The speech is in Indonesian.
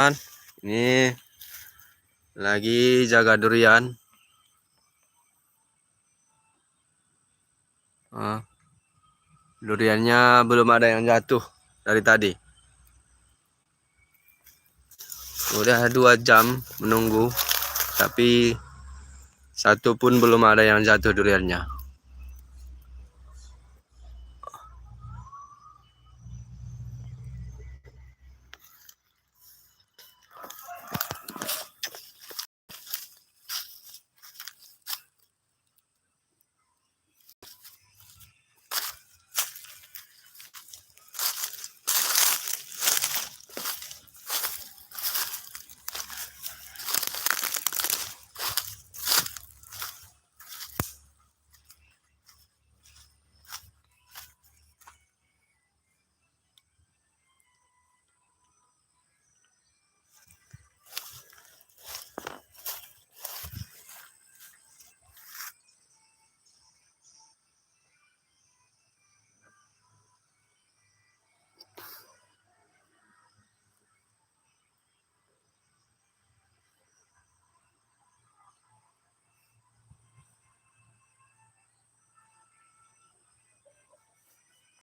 Ini lagi jaga durian. Duriannya belum ada yang jatuh dari tadi. Udah 2 jam menunggu, tapi satu pun belum ada yang jatuh duriannya.